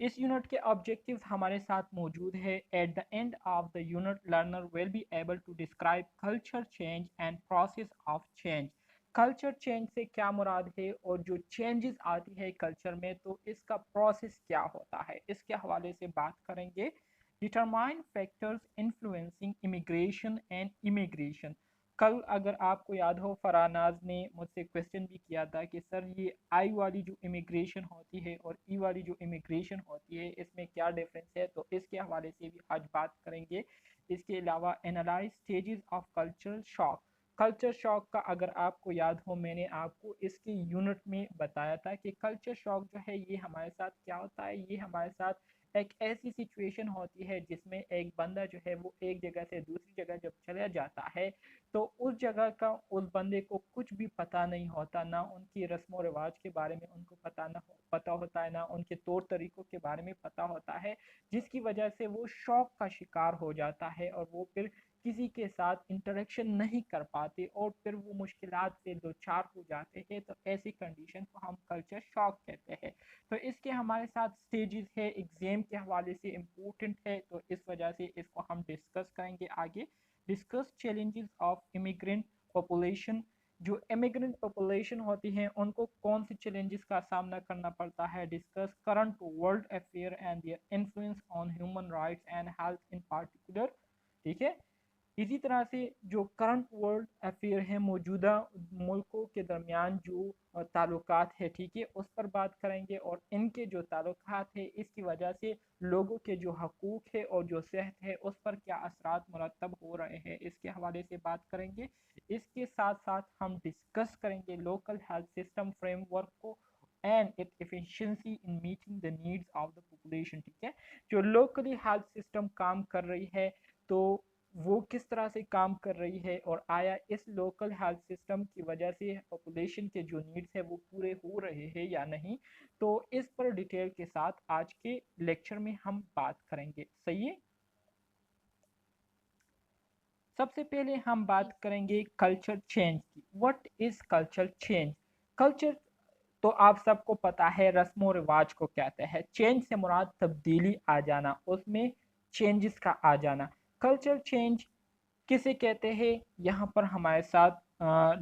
اس unit کے objectives ہمارے ساتھ موجود ہے. At the end of the unit learner will be able to describe culture change and process of change. Culture change سے کیا مراد ہے اور جو چینجز آتی ہے کلچر میں تو اس کا پروسیس کیا ہوتا ہے اس کے حوالے سے بات کریں گے. Determine factors influencing immigration and immigration. کل اگر آپ کو یاد ہو فراناز نے مجھ سے کوشچن بھی کیا تھا کہ سر یہ آئی والی جو امیگریشن ہوتی ہے اور ای والی جو امیگریشن ہوتی ہے اس میں کیا ڈفرینس ہے, تو اس کے حوالے سے بھی آج بات کریں گے. اس کے علاوہ analyze stages of cultural shock. Culture shock کا اگر آپ کو یاد ہو میں نے آپ کو اس کے یونٹ میں بتایا تھا کہ کلچر شاک جو ہے یہ ہمارے ساتھ کیا ہوتا ہے. یہ ہمارے ساتھ ایک ایسی سچویشن ہوتی ہے جس میں ایک بندہ جو ہے وہ ایک جگہ سے دوسری جگہ جب چلا جاتا ہے تو اس جگہ کا اس بندے کو کچھ بھی پتہ نہیں ہوتا, نہ ان کی رسم و رواج کے بارے میں ان کو پتہ ہوتا ہے, نہ ان کے طور طریقوں کے بارے میں پتہ ہوتا ہے, جس کی وجہ سے وہ شوق کا شکار ہو جاتا ہے اور وہ پھر کسی کے ساتھ انٹریکشن نہیں کر پاتے اور پھر وہ مشکلات سے دوچار ہو جاتے ہیں. تو ایسی کنڈیشن کو ہم کلچر شاک کہتے ہیں. تو اس کے ہمارے ساتھ سٹیجز ہے, ایگزام کے حوالے سے امپورٹنٹ ہے, تو اس وجہ سے اس کو ہم ڈسکس کریں گے آگے. Discuss challenges of immigrant population. جو امیگرینٹ پاپولیشن ہوتی ہیں ان کو کون سے چیلنجز کا سامنا کرنا پڑتا ہے. Discuss current world affair and their influence on human rights and health in particular. ٹھیک ہے, اسی طرح سے جو کرنٹ ورلڈ افیئر ہے موجودہ ملکوں کے درمیان جو تعلقات ہے, ٹھیک ہے, اس پر بات کریں گے اور ان کے جو تعلقات ہے اس کی وجہ سے لوگوں کے جو حقوق ہے اور جو صحت ہے اس پر کیا اثرات مرتب ہو رہے ہیں اس کے حوالے سے بات کریں گے. اس کے ساتھ ساتھ ہم ڈسکس کریں گے local health system framework کو and it efficiency in meeting the needs of the population. ٹھیک ہے, جو لوکلی ہیلتھ سسٹم کام کر رہی ہے تو وہ کس طرح سے کام کر رہی ہے اور آیا اس لوکل ہیلتھ سسٹم کی وجہ سے پاپولیشن کے جو نیڈز ہیں وہ پورے ہو رہے ہیں یا نہیں. تو اس پر ڈیٹیل کے ساتھ آج کے لیکچر میں ہم بات کریں گے. صحیح ہے, سب سے پہلے ہم جی بات کریں گے کلچر چینج کی. What is culture change? Culture تو آپ سب کو پتا ہے رسم و رواج کو کہتے ہیں. چینج سے مراد تبدیلی آ جانا, اس میں چینجز کا آ جانا. کلچر چینج کسے کہتے ہیں یہاں پر ہمارے ساتھ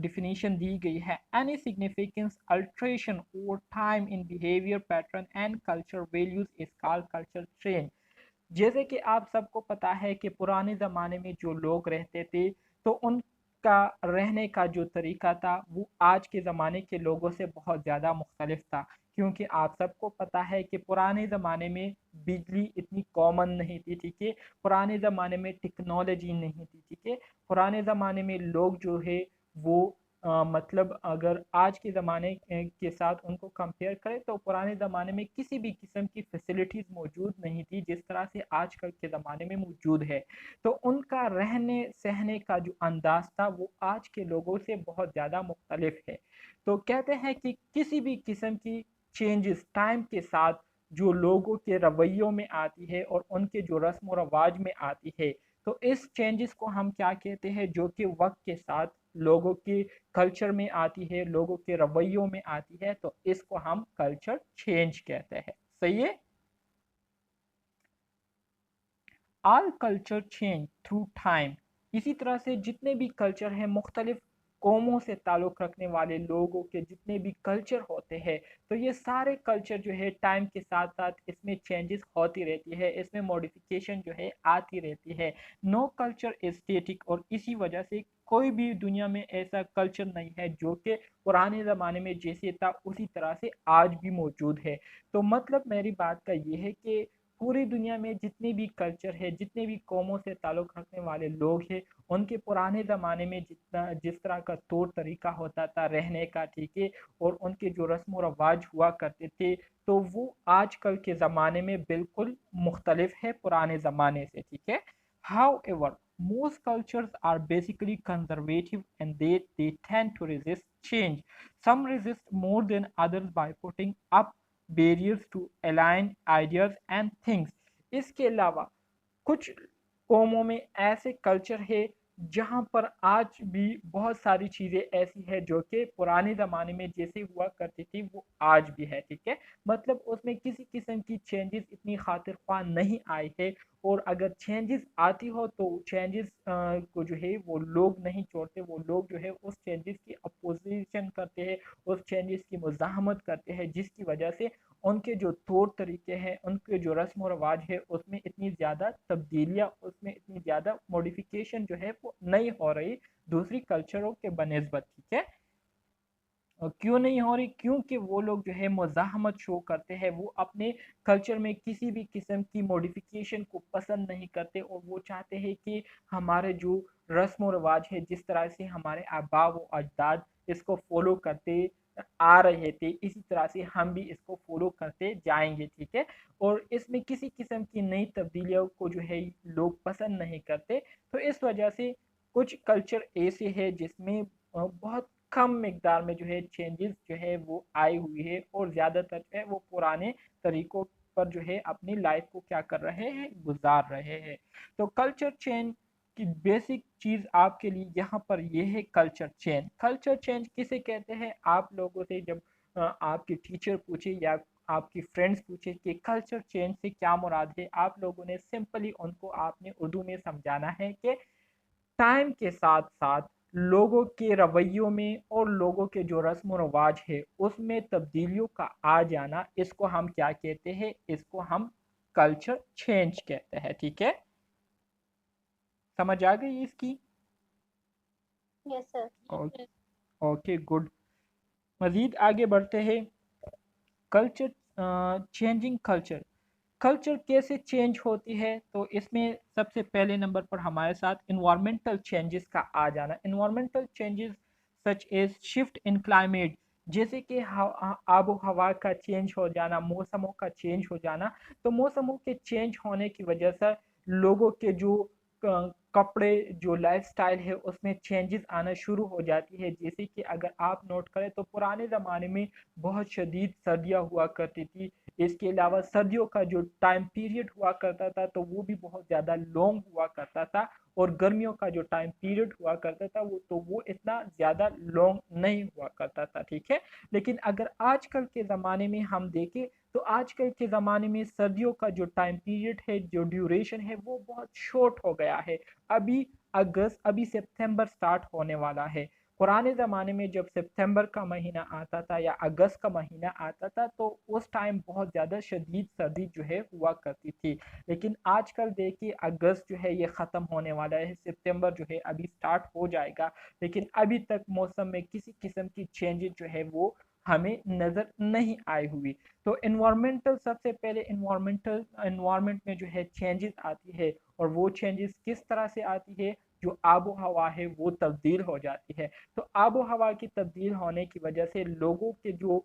ڈیفینیشن دی گئی ہے. Any significance iteration over time in behaviour pattern and culture values is called culture change. جیسے کہ آپ سب کو پتا ہے کہ پرانے زمانے میں جو لوگ رہتے تھے تو ان کا رہنے کا جو طریقہ تھا وہ آج کے زمانے کے لوگوں سے بہت زیادہ مختلف تھا, کیونکہ آپ سب کو پتا ہے کہ پرانے زمانے میں بجلی اتنی کامن نہیں تھی. ٹھیک ہے, پرانے زمانے میں ٹیکنالوجی نہیں تھی. ٹھیک ہے, پرانے زمانے میں لوگ جو ہے وہ مطلب اگر آج کے زمانے کے ساتھ ان کو کمپیئر کرے تو پرانے زمانے میں کسی بھی قسم کی فیسلٹیز موجود نہیں تھی جس طرح سے آج کل کے زمانے میں موجود ہے. تو ان کا رہنے سہنے کا جو انداز تھا وہ آج کے لوگوں سے بہت زیادہ مختلف ہے. تو کہتے ہیں کہ کسی بھی قسم کی چینجز ٹائم کے ساتھ جو لوگوں کے رویوں میں آتی ہے اور ان کے جو رسم و رواج میں آتی ہے تو اس چینجز کو ہم کیا کہتے ہیں جو کہ وقت کے ساتھ لوگوں کے کلچر میں آتی ہے, لوگوں کے رویوں میں آتی ہے, تو اس کو ہم کلچر چینج کہتے ہیں. صحیح ہے, all culture change through time. اسی طرح سے جتنے بھی کلچر ہیں مختلف قوموں سے تعلق رکھنے والے لوگوں کے جتنے بھی کلچر ہوتے ہیں تو یہ سارے کلچر جو ہے ٹائم کے ساتھ ساتھ اس میں چینجز ہوتی رہتی ہے, اس میں موڈیفیکیشن جو ہے آتی رہتی ہے. نو کلچر از اسٹیٹک, اور اسی وجہ سے کوئی بھی دنیا میں ایسا کلچر نہیں ہے جو کہ پرانے زمانے میں جیسے تھا اسی طرح سے آج بھی موجود ہے. تو مطلب میری بات کا یہ ہے کہ پوری دنیا میں جتنے بھی کلچر ہے, جتنے بھی قوموں سے تعلق رکھنے والے لوگ ہیں, ان کے پرانے زمانے میں جس طرح کا طور طریقہ ہوتا تھا رہنے کا, ٹھیک ہے, اور ان کے جو رسم و رواج ہوا کرتے تھے تو وہ آج کل کے زمانے میں بالکل مختلف ہے پرانے زمانے سے. ٹھیک ہے, how ever most cultures are basically conservative and they tend to resist change. Some resist more than others by putting up barriers to align ideas and things. اس کے علاوہ کچھ قوموں میں ایسے کلچر ہے جہاں پر آج بھی بہت ساری چیزیں ایسی ہے جو کہ پرانے زمانے میں جیسے ہوا کرتی تھی وہ آج بھی ہے، ٹھیک ہے، مطلب اس میں کسی قسم کی چینجز اتنی خاطر خواہ نہیں آئی ہے، اور اگر چینجز آتی ہو تو چینجز کو جو ہے وہ لوگ نہیں چھوڑتے، وہ لوگ جو ہے اس چینجز کی اپوزیشن کرتے ہیں، اس چینجز کی مزاحمت کرتے ہیں، جس کی وجہ سے ان کے جو طور طریقے ہیں، ان کے جو رسم و رواج ہے، اس میں اتنی زیادہ تبدیلیاں، اس میں اتنی زیادہ موڈیفیکیشن جو ہے وہ نہیں ہو رہی دوسری کلچروں کے بنسبت، ٹھیک ہے۔ کیوں نہیں ہو رہی؟ کیونکہ وہ لوگ جو ہے مزاحمت شو کرتے ہیں، وہ اپنے کلچر میں کسی بھی قسم کی موڈیفیکیشن کو پسند نہیں کرتے، اور وہ چاہتے ہیں کہ ہمارے جو رسم و رواج ہے، جس طرح سے ہمارے آبا و اجداد اس کو فالو کرتے آ رہے تھے، اسی طرح سے ہم بھی اس کو فالو کرتے جائیں گے، ٹھیک ہے، اور اس میں کسی قسم کی نئی تبدیلیوں کو جو ہے لوگ پسند نہیں کرتے، تو اس وجہ سے کچھ کلچر ایسے ہے جس میں بہت کم مقدار میں جو ہے چینجز جو ہے وہ آئی ہوئی ہے، اور زیادہ تر جو ہے وہ پرانے طریقوں پر جو ہے اپنی لائف کو کیا کر رہے ہیں، گزار رہے ہیں۔ تو کلچر چینج کی بیسک چیز آپ کے لیے یہاں پر یہ ہے کلچر چینج۔ کلچر چینج کسے کہتے ہیں؟ آپ لوگوں سے جب آپ کے ٹیچر پوچھے یا آپ کی فرینڈز پوچھے کہ کلچر چینج سے کیا مراد ہے، آپ لوگوں نے سمپلی ان کو آپ نے اردو میں سمجھانا ہے کہ ٹائم کے ساتھ ساتھ لوگوں کے رویوں میں اور لوگوں کے جو رسم و رواج ہے اس میں تبدیلیوں کا آ جانا، اس کو ہم کیا کہتے ہیں؟ اس کو ہم کلچر چینج کہتے ہیں، ٹھیک ہے، سمجھ آ گئی اس کی؟ یس سر. اوکے گڈ، مزید آگے بڑھتے ہیں۔ کلچر چینجنگ کلچر، کلچر کیسے چینج ہوتی ہے؟ تو اس میں سب سے پہلے نمبر پر ہمارے ساتھ انوائرمنٹل چینجز کا آ جانا۔ Environmental changes such as shift in climate, جیسے کہ آب و ہوا کا چینج ہو جانا، موسموں کا چینج ہو جانا، تو موسموں کے چینج ہونے کی وجہ سے لوگوں کے جو کپڑے، جو لائف سٹائل ہے اس میں چینجز آنا شروع ہو جاتی ہے، جیسے کہ اگر آپ نوٹ کریں تو پرانے زمانے میں بہت شدید سردیاں ہوا کرتی تھی، اس کے علاوہ سردیوں کا جو ٹائم پیریڈ ہوا کرتا تھا تو وہ بھی بہت زیادہ لانگ ہوا کرتا تھا، اور گرمیوں کا جو ٹائم پیریڈ ہوا کرتا تھا وہ اتنا زیادہ لانگ نہیں ہوا کرتا تھا، ٹھیک ہے۔ لیکن اگر آج کل کے زمانے میں ہم دیکھیں تو آج کل کے زمانے میں سردیوں کا جو ٹائم پیریڈ ہے، جو ڈیوریشن ہے، وہ بہت شورٹ ہو گیا ہے۔ ابھی سپتمبر سٹارٹ ہونے والا ہے۔ پرانے زمانے میں جب سپتمبر کا مہینہ آتا تھا یا اگست کا مہینہ آتا تھا تو اس ٹائم بہت زیادہ شدید سردی جو ہے ہوا کرتی تھی، لیکن آج کل دیکھیے اگست جو ہے یہ ختم ہونے والا ہے، سپتمبر جو ہے ابھی سٹارٹ ہو جائے گا، لیکن ابھی تک موسم میں کسی قسم کی چینجز جو ہے وہ ہمیں نظر نہیں آئی ہوئی۔ تو انوائرمنٹل، سب سے پہلے انوائرمنٹ میں جو ہے چینجز آتی ہے، اور وہ چینجز کس طرح سے آتی ہے؟ جو آب و ہوا ہے وہ تبدیل ہو جاتی ہے، تو آب و ہوا کی تبدیل ہونے کی وجہ سے لوگوں کے جو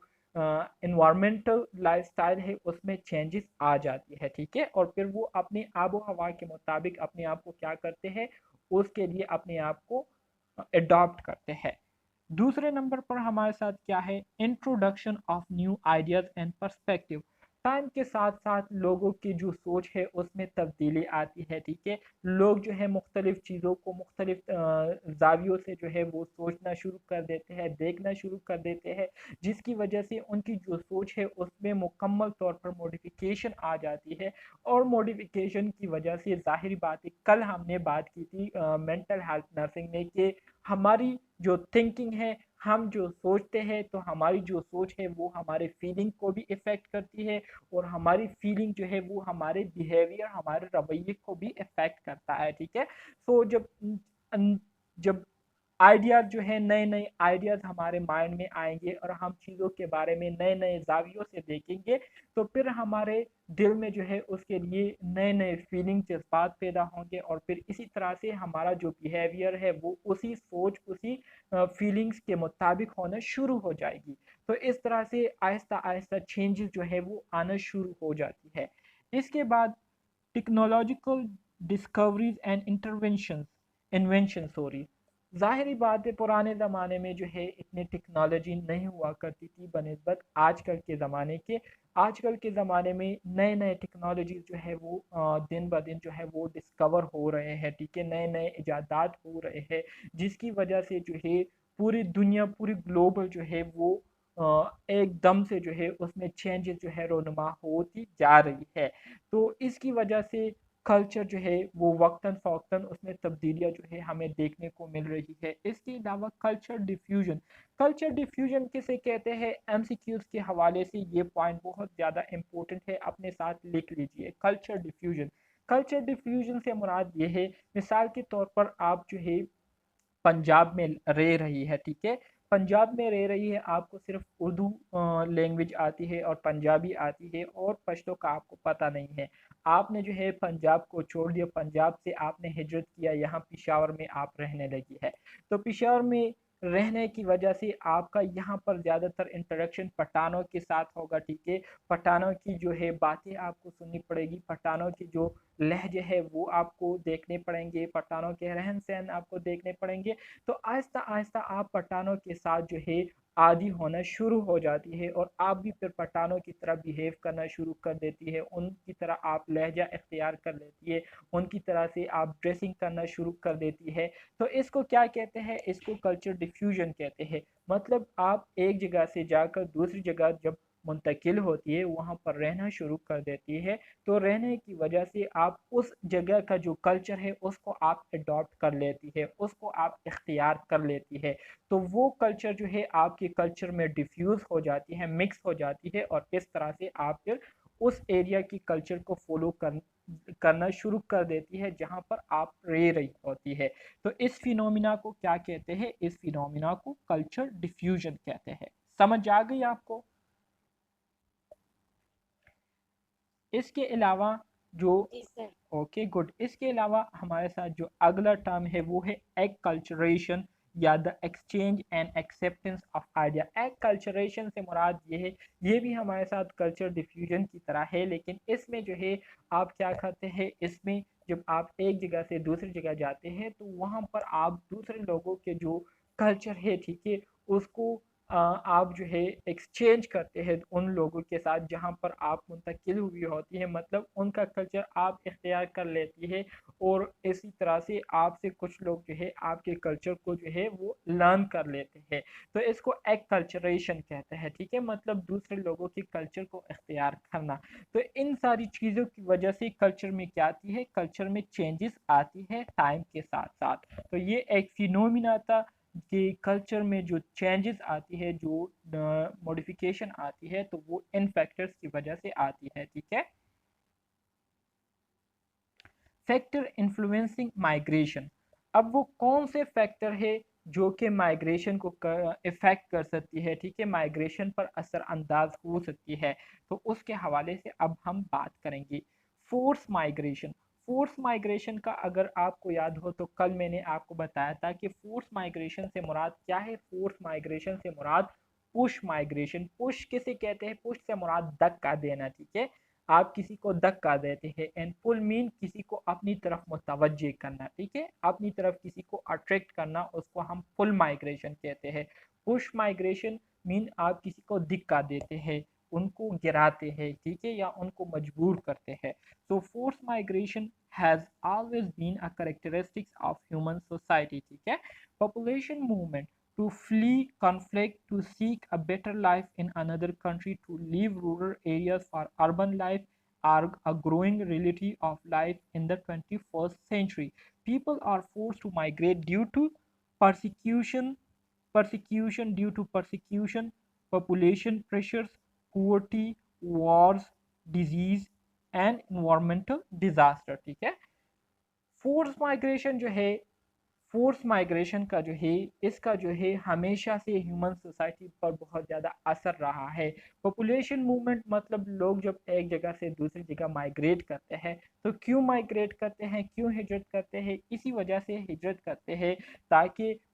انوائرمنٹل لائف سٹائل ہے اس میں چینجز آ جاتی ہے، ٹھیک ہے، اور پھر وہ اپنے آب و ہوا کے مطابق اپنے آپ کو کیا کرتے ہیں؟ اس کے لیے اپنے آپ کو اڈاپٹ کرتے ہیں۔ دوسرے نمبر پر ہمارے ساتھ کیا ہے؟ Introduction of new ideas and perspective. Time کے ساتھ ساتھ لوگوں کی جو سوچ ہے اس میں تبدیلی آتی ہے، ٹھیک ہے، لوگ جو ہے مختلف چیزوں کو مختلف زاویوں سے جو ہے وہ سوچنا شروع کر دیتے ہیں، دیکھنا شروع کر دیتے ہیں، جس کی وجہ سے ان کی جو سوچ ہے اس میں مکمل طور پر موڈیفیکیشن آ جاتی ہے، اور موڈیفیکیشن کی وجہ سے ظاہری بات ہے، کل ہم نے بات کی تھی مینٹل ہیلتھ نرسنگ میں کہ ہماری جو تھنکنگ ہے، ہم جو سوچتے ہیں تو ہماری جو سوچ ہے وہ ہمارے فیلنگ کو بھی افیکٹ کرتی ہے، اور ہماری فیلنگ جو ہے وہ ہمارے بیہیویئر، ہمارے رویے کو بھی افیکٹ کرتا ہے، ٹھیک ہے۔ سو جب آئیڈیاز جو ہے، نئے نئے آئیڈیاز ہمارے مائنڈ میں آئیں گے اور ہم چیزوں کے بارے میں نئے نئے زاویوں سے دیکھیں گے، تو پھر ہمارے دل میں جو ہے اس کے لیے نئے نئے فیلنگ جذبات پیدا ہوں گے، اور پھر اسی طرح سے ہمارا جو بیہیویئر ہے وہ اسی سوچ، اسی فیلنگز کے مطابق ہونا شروع ہو جائے گی۔ تو اس طرح سے آہستہ آہستہ چینجز جو ہے وہ آنا شروع ہو جاتی ہے۔ اس کے بعد technological discoveries and invention, sorry, ظاہری بات ہے پرانے زمانے میں جو ہے اتنی ٹیکنالوجی نہیں ہوا کرتی تھی بنسبت آج کل کے زمانے کے. آج کل کے زمانے میں نئے نئے ٹیکنالوجیز جو ہے وہ دن بہ دن جو ہے وہ ڈسکور ہو رہے ہیں. ٹھیک ہے, نئے نئے ایجادات ہو رہے ہیں جس کی وجہ سے جو ہے پوری دنیا پوری گلوبل جو ہے وہ ایک دم سے جو ہے اس میں چینجز جو ہے رونما ہوتی جا رہی ہے. تو اس کی وجہ سے کلچر جو ہے وہ وقتاً فوقتاً اس میں تبدیلیاں جو ہے ہمیں دیکھنے کو مل رہی ہے. اس کے علاوہ کلچر ڈیفیوژن کسے کہتے ہیں, ایم سی کیوز کے حوالے سے یہ پوائنٹ بہت زیادہ امپورٹنٹ ہے, اپنے ساتھ لکھ لیجئے. کلچر ڈیفیوژن سے مراد یہ ہے, مثال کے طور پر آپ جو ہے پنجاب میں رہ رہی ہے. ٹھیک ہے, پنجاب میں رہ رہی ہے, آپ کو صرف اردو لینگویج آتی ہے اور پنجابی آتی ہے اور پشتو کا آپ کو پتہ نہیں ہے. آپ نے جو ہے پنجاب کو چھوڑ دیا, پنجاب سے آپ نے ہجرت کیا, یہاں پشاور میں آپ رہنے لگی ہے. تو پشاور میں رہنے کی وجہ سے آپ کا یہاں پر زیادہ تر انٹریکشن پٹھانوں کے ساتھ ہوگا. ٹھیک ہے, پٹھانوں کی جو ہے باتیں آپ کو سننی پڑے گی, پٹھانوں کی جو لہجے ہے وہ آپ کو دیکھنے پڑیں گے, پٹھانوں کے رہن سہن آپ کو دیکھنے پڑیں گے. تو آہستہ آہستہ آپ پٹھانوں کے ساتھ جو ہے عادی ہونا شروع ہو جاتی ہے, اور آپ بھی پھر پٹھانوں کی طرح بیہیو کرنا شروع کر دیتی ہے, ان کی طرح آپ لہجہ اختیار کر لیتی ہے, ان کی طرح سے آپ ڈریسنگ کرنا شروع کر دیتی ہے. تو اس کو کیا کہتے ہیں, اس کو کلچر ڈیفیوژن کہتے ہیں. مطلب آپ ایک جگہ سے جا کر دوسری جگہ جب منتقل ہوتی ہے, وہاں پر رہنا شروع کر دیتی ہے, تو رہنے کی وجہ سے آپ اس جگہ کا جو کلچر ہے اس کو آپ اڈاپٹ کر لیتی ہے, اس کو آپ اختیار کر لیتی ہے. تو وہ کلچر جو ہے آپ کے کلچر میں ڈیفیوز ہو جاتی ہے, مکس ہو جاتی ہے, اور اس طرح سے آپ پھر اس ایریا کی کلچر کو فالو کرنا شروع کر دیتی ہے جہاں پر آپ رہ رہی ہوتی ہے. تو اس فینومینا کو کیا کہتے ہیں, اس فینومینا کو کلچر ڈیفیوژن کہتے ہیں. سمجھ آ گئی آپ کو؟ اس کے علاوہ جو جی سر. اوکے گڈ, اس کے علاوہ ہمارے ساتھ جو اگلا ٹرم ہے وہ ہے ایک کلچریشن یا the exchange and acceptance of idea. ایک کلچریشن سے مراد یہ ہے, یہ بھی ہمارے ساتھ کلچر ڈیفیوژن کی طرح ہے, لیکن اس میں جو ہے آپ کیا کرتے ہیں, اس میں جب آپ ایک جگہ سے دوسری جگہ جاتے ہیں تو وہاں پر آپ دوسرے لوگوں کے جو کلچر ہے, ٹھیک ہے, اس کو آپ جو ہے ایکسچینج کرتے ہیں ان لوگوں کے ساتھ جہاں پر آپ منتقل ہوئی ہوتی ہے. مطلب ان کا کلچر آپ اختیار کر لیتی ہے, اور اسی طرح سے آپ سے کچھ لوگ جو ہے آپ کے کلچر کو جو ہے وہ لرن کر لیتے ہیں. تو اس کو ایک کلچریشن کہتے ہیں. ٹھیک ہے, مطلب دوسرے لوگوں کے کلچر کو اختیار کرنا. تو ان ساری چیزوں کی وجہ سے کلچر میں کیا آتی ہے, کلچر میں چینجز آتی ہے ٹائم کے ساتھ ساتھ. تو یہ ایک فینومینا تھا کہ کلچر میں جو چینجز آتی ہے, جو موڈیفیکیشن آتی ہے, تو وہ ان فیکٹرز کی وجہ سے آتی ہے. ٹھیک ہے, فیکٹر انفلوئنسنگ مائگریشن. اب وہ کون سے فیکٹر ہے جو کہ مائگریشن کو افیکٹ کر سکتی ہے, ٹھیک ہے, مائگریشن پر اثر انداز ہو سکتی ہے, تو اس کے حوالے سے اب ہم بات کریں گے. Force migration. فورس مائگریشن کا اگر آپ کو یاد ہو تو کل میں نے آپ کو بتایا تھا کہ فورس مائگریشن سے مراد کیا ہے. فورس مائگریشن سے مراد پش مائگریشن. پش کسے کہتے ہیں, پش سے مراد دھکا دینا. ٹھیک ہے, آپ کسی کو دھکا دیتے ہیں, اینڈ پل مین کسی کو اپنی طرف متوجہ کرنا. ٹھیک ہے, اپنی طرف کسی کو اٹریکٹ کرنا, اس کو ہم پل مائگریشن کہتے ہیں. پش مائگریشن مین آپ کسی کو دھکا دیتے ہیں, ان کو گراتے ہیں, ٹھیک ہے, یا ان کو مجبور کرتے ہیں. تو force migration has always been a characteristics of human society. ٹھیک ہے, population movement to flee conflict, to seek a better life in another country, to leave rural areas for urban life are a growing reality of life in the 21st century. People are forced to migrate due to persecution, persecution, population pressures, poverty, wars, disease and environmental disaster. ٹھیک ہے, force migration جو ہے, force migration کا جو ہے, اس کا جو ہے ہمیشہ سے ہیومن سوسائٹی پر بہت زیادہ اثر رہا ہے. پاپولیشن موومنٹ مطلب لوگ جب ایک جگہ سے دوسری جگہ مائگریٹ کرتے ہیں, تو کیوں مائگریٹ کرتے ہیں, کیوں ہجرت کرتے ہیں, اسی وجہ سے ہجرت کرتے ہیں تاکہ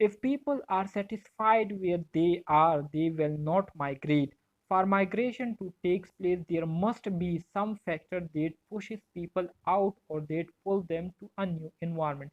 If people are satisfied where they are, they will not migrate. For migration to take place, there must be some factor that pushes people out or that pull them to a new environment.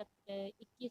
21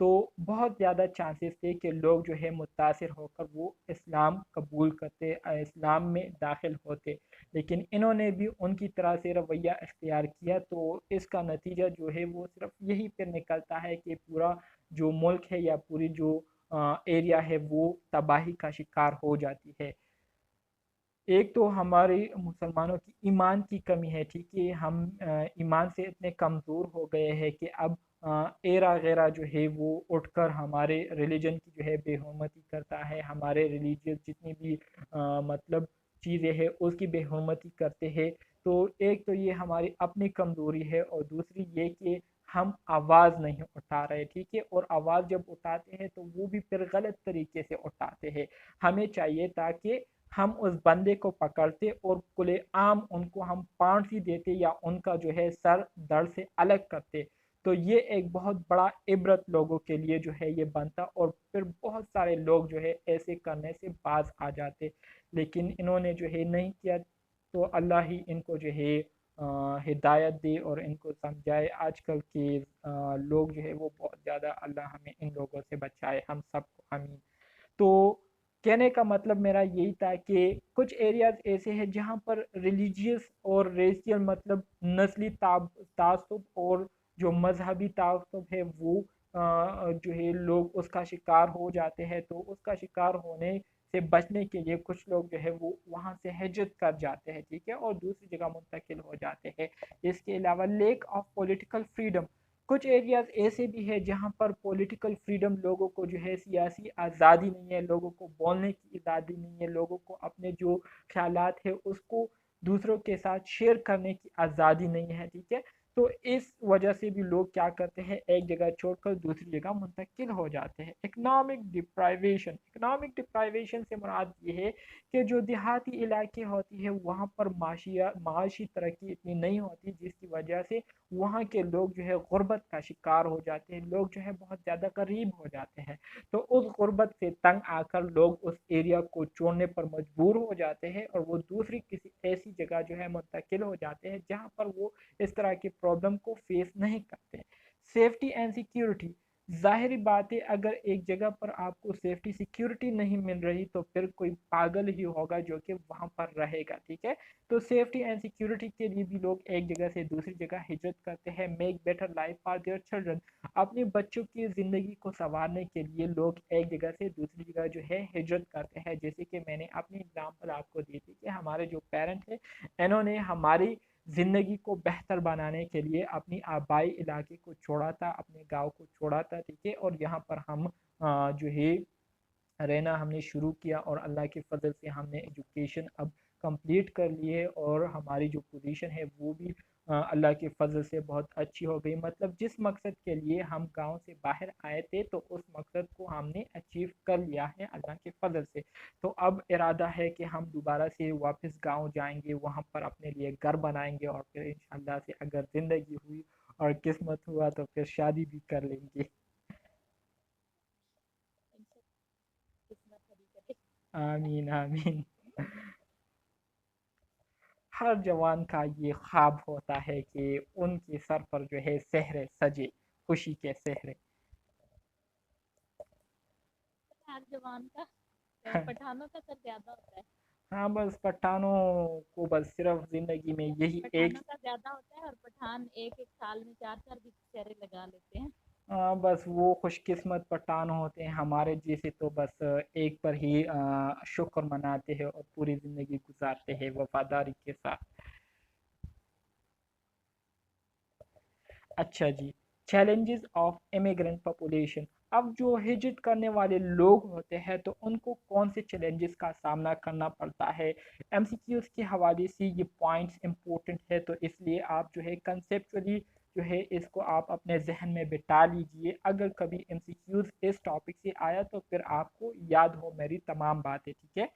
تو بہت زیادہ chances تھے کہ لوگ جو ہے متاثر ہو کر وہ اسلام قبول کرتے، اسلام میں داخل ہوتے، لیکن انہوں نے بھی ان کی طرح سے رویہ اختیار کیا، تو اس کا نتیجہ جو ہے وہ صرف یہی پھر نکلتا ہے کہ پورا جو ملک ہے یا پوری جو ایریا ہے وہ تباہی کا شکار ہو جاتی ہے۔ ایک تو ہمارے مسلمانوں کی ایمان کی کمی ہے، ٹھیک ہے، ہم ایمان سے اتنے کمزور ہو گئے ہیں کہ اب ایرا غیرہ جو ہے وہ اٹھ کر ہمارے ریلیجن کی جو ہے بے حرمتی کرتا ہے، ہمارے ریلیجیس جتنی بھی مطلب چیزیں ہیں اس کی بے حرمتی کرتے ہیں۔ تو ایک تو یہ ہماری اپنی کمزوری ہے، اور دوسری یہ کہ ہم آواز نہیں اٹھا رہے، ٹھیک ہے، اور آواز جب اٹھاتے ہیں تو وہ بھی پھر غلط طریقے سے اٹھاتے ہیں۔ ہمیں چاہیے تاکہ ہم اس بندے کو پکڑتے اور کھلے عام ان کو ہم پھانسی دیتے یا ان کا جو ہے سر دڑ سے الگ کرتے، تو یہ ایک بہت بڑا عبرت لوگوں کے لیے جو ہے یہ بنتا، اور پھر بہت سارے لوگ جو ہے ایسے کرنے سے باز آ جاتے، لیکن انہوں نے جو ہے نہیں کیا۔ تو اللہ ہی ان کو جو ہے ہدایت دے اور ان کو سمجھائے۔ آج کل کے لوگ جو ہے وہ بہت زیادہ، اللہ ہمیں ان لوگوں سے بچائے، ہم سب کو آمین۔ تو کہنے کا مطلب میرا یہی تھا کہ کچھ ایریاز ایسے ہیں جہاں پر ریلیجیس اور ریشیل مطلب نسلی تعصب اور جو مذہبی تعصب ہے وہ جو ہے لوگ اس کا شکار ہو جاتے ہیں، تو اس کا شکار ہونے سے بچنے کے لیے کچھ لوگ جو ہے وہ وہاں سے ہجرت کر جاتے ہیں، ٹھیک ہے، اور دوسری جگہ منتقل ہو جاتے ہیں۔ اس کے علاوہ لیک آف پولیٹیکل فریڈم، کچھ ایریاز ایسے بھی ہیں جہاں پر پولیٹیکل فریڈم، لوگوں کو جو ہے سیاسی آزادی نہیں ہے، لوگوں کو بولنے کی آزادی نہیں ہے، لوگوں کو اپنے جو خیالات ہے اس کو دوسروں کے ساتھ شیئر کرنے کی آزادی نہیں ہے، ٹھیک ہے۔ تو اس وجہ سے بھی لوگ کیا کرتے ہیں، ایک جگہ چھوڑ کر دوسری جگہ منتقل ہو جاتے ہیں۔ اکنامک ڈپرائیویشن، اکنامک ڈپرائیویشن سے مراد یہ ہے کہ جو دیہاتی علاقے ہوتی ہے وہاں پر معاشی ترقی اتنی نہیں ہوتی، جس کی وجہ سے وہاں کے لوگ جو ہے غربت کا شکار ہو جاتے ہیں، لوگ جو ہے بہت زیادہ غریب ہو جاتے ہیں، تو اس غربت سے تنگ آ کر لوگ اس ایریا کو چھوڑنے پر مجبور ہو جاتے ہیں، اور وہ دوسری کسی ایسی جگہ جو ہے منتقل ہو جاتے ہیں جہاں پر وہ اس طرح کی پرابلم کو فیس نہیں کرتے۔ سیفٹی اینڈ سیکیورٹی، ظاہری بات ہے اگر ایک جگہ پر آپ کو سیفٹی سیکیورٹی نہیں مل رہی تو پھر کوئی پاگل ہی ہوگا جو کہ وہاں پر رہے گا، ٹھیک ہے۔ تو سیفٹی اینڈ سیکیورٹی کے لیے بھی لوگ ایک جگہ سے دوسری جگہ ہجرت کرتے ہیں۔ Make better life for their children, اپنے بچوں کی زندگی کو سنوارنے کے لیے لوگ ایک جگہ سے دوسری جگہ جو ہے ہجرت کرتے ہیں، جیسے کہ میں نے اپنی اگزامپل آپ کو دی تھی کہ ہمارے جو پیرنٹ ہیں انہوں نے ہماری زندگی کو بہتر بنانے کے لیے اپنی آبائی علاقے کو چھوڑا تھا، اپنے گاؤں کو چھوڑا تھا، ٹھیک ہے، اور یہاں پر ہم جو ہے رہنا ہم نے شروع کیا، اور اللہ کے فضل سے ہم نے ایجوکیشن اب کمپلیٹ کر لی ہے، اور ہماری جو پوزیشن ہے وہ بھی اللہ کے فضل سے بہت اچھی ہو گئی۔ مطلب جس مقصد کے لیے ہم گاؤں سے باہر آئے تھے تو اس مقصد کو ہم نے اچیو کر لیا ہے اللہ کے فضل سے۔ تو اب ارادہ ہے کہ ہم دوبارہ سے واپس گاؤں جائیں گے، وہاں پر اپنے لیے گھر بنائیں گے، اور پھر انشاءاللہ سے اگر زندگی ہوئی اور قسمت ہوا تو پھر شادی بھی کر لیں گے۔ قسمت بھری کرے۔ آمین آمین۔ ہر جوان کا یہ خواب ہوتا ہے کہ ان کے سر پر جو ہے سہرے سجے، خوشی کے سہرے۔ ہر جوان کا پٹھانوں کا سر زیادہ ہوتا ہے۔ ہاں بس پٹھانوں کو بس صرف زندگی میں یہی ایک، پٹھانوں کا زیادہ ہوتا ہے، اور پٹھان ایک ایک سال میں 4 4 بھی چہرے لگا لیتے ہیں۔ بس وہ خوش قسمت پٹھان ہوتے ہیں، ہمارے جیسے تو بس ایک پر ہی شکر مناتے ہیں اور پوری زندگی گزارتے ہیں وفاداری کے ساتھ۔ اچھا جی، چیلنجز آف امیگرینٹ پاپولیشن، اب جو ہجرت کرنے والے لوگ ہوتے ہیں تو ان کو کون سے چیلنجز کا سامنا کرنا پڑتا ہے۔ ایم سی کیوز کے حوالے سے یہ پوائنٹس امپورٹنٹ ہے، تو اس لیے آپ جو ہے کنسیپچولی جو ہے اس کو آپ اپنے ذہن میں بٹا لیجئے، اگر کبھی ایم سی کیوز اس ٹاپک سے آیا تو پھر آپ کو یاد ہو میری تمام باتیں، ٹھیک ہے۔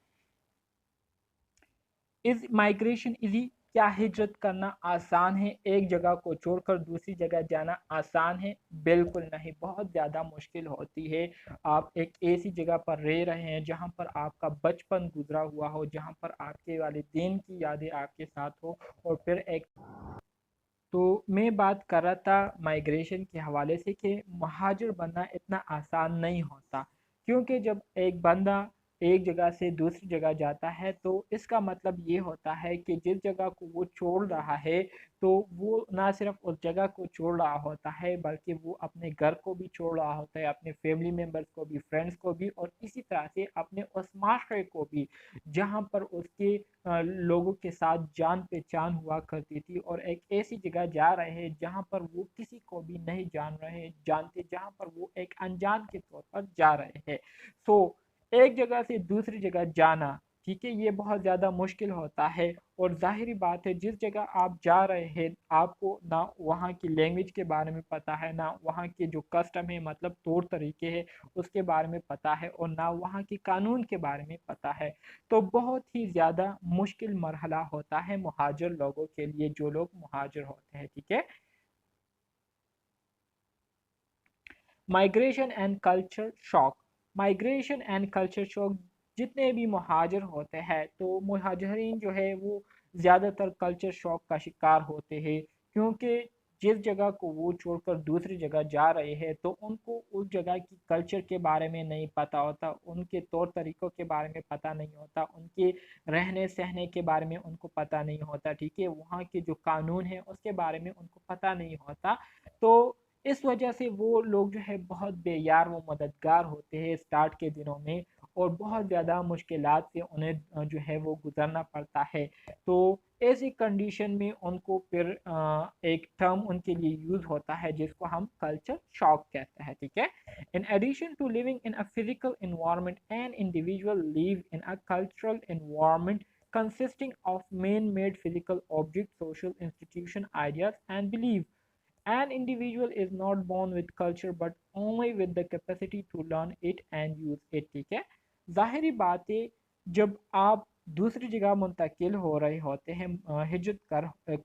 از مائگریشن ایزی، کیا ہجرت کرنا آسان ہے؟ ایک جگہ کو چھوڑ کر دوسری جگہ جانا آسان ہے؟ بالکل نہیں، بہت زیادہ مشکل ہوتی ہے۔ آپ ایک ایسی جگہ پر رہ رہے ہیں جہاں پر آپ کا بچپن گزرا ہوا ہو، جہاں پر آپ کے والدین کی یادیں آپ کے ساتھ ہو، اور پھر ایک تو میں بات کر رہا تھا مائگریشن کے حوالے سے کہ مہاجر بننا اتنا آسان نہیں ہوتا، کیونکہ جب ایک بندہ ایک جگہ سے دوسری جگہ جاتا ہے تو اس کا مطلب یہ ہوتا ہے کہ جس جگہ کو وہ چھوڑ رہا ہے تو وہ نہ صرف اس جگہ کو چھوڑ رہا ہوتا ہے بلکہ وہ اپنے گھر کو بھی چھوڑ رہا ہوتا ہے، اپنے فیملی ممبرس کو بھی، فرینڈس کو بھی، اور اسی طرح سے اپنے اس معاشرے کو بھی جہاں پر اس کے لوگوں کے ساتھ جان پہچان ہوا کرتی تھی، اور ایک ایسی جگہ جا رہے ہیں جہاں پر وہ کسی کو بھی نہیں جانتے، جہاں پر وہ ایک انجان کے طور پر جا رہے ہیں۔ سو ایک جگہ سے دوسری جگہ جانا، ٹھیک ہے، یہ بہت زیادہ مشکل ہوتا ہے، اور ظاہری بات ہے جس جگہ آپ جا رہے ہیں آپ کو نہ وہاں کی لینگویج کے بارے میں پتہ ہے، نہ وہاں کے جو کسٹم ہے مطلب طور طریقے ہے اس کے بارے میں پتہ ہے، اور نہ وہاں کی قانون کے بارے میں پتہ ہے، تو بہت ہی زیادہ مشکل مرحلہ ہوتا ہے مہاجر لوگوں کے لیے، جو لوگ مہاجر ہوتے ہیں، ٹھیک ہے۔ Migration and culture shock, migration and culture shock, جتنے بھی مہاجر ہوتے ہیں تو مہاجرین جو ہے وہ زیادہ تر کلچر شاک کا شکار ہوتے ہیں، کیونکہ جس جگہ کو وہ چھوڑ کر دوسری جگہ جا رہے ہیں تو ان کو اس جگہ کی کلچر کے بارے میں نہیں پتہ ہوتا، ان کے طور طریقوں کے بارے میں پتہ نہیں ہوتا، ان کے رہنے سہنے کے بارے میں ان کو پتہ نہیں ہوتا، ٹھیک ہے، وہاں کے جو قانون ہے اس کے بارے میں ان کو پتہ نہیں ہوتا، تو اس وجہ سے وہ لوگ جو ہے بہت بے یار و مددگار ہوتے ہیں اسٹارٹ کے دنوں میں، اور بہت زیادہ مشکلات سے انہیں جو ہے وہ گزرنا پڑتا ہے، تو ایسی کنڈیشن میں ان کو پھر ایک ٹرم ان کے لیے یوز ہوتا ہے جس کو ہم کلچر شاک کہتے ہیں، ٹھیک ہے۔ In addition to living in a physical environment, an individual live in a cultural environment consisting of man-made physical objects, social institution, ideas, and beliefs. An individual is not born with culture but only with the capacity to learn it and use it، ٹھیک ہے۔ ظاہری بات ہے جب آپ دوسری جگہ منتقل ہو رہے ہوتے ہیں، ہجرت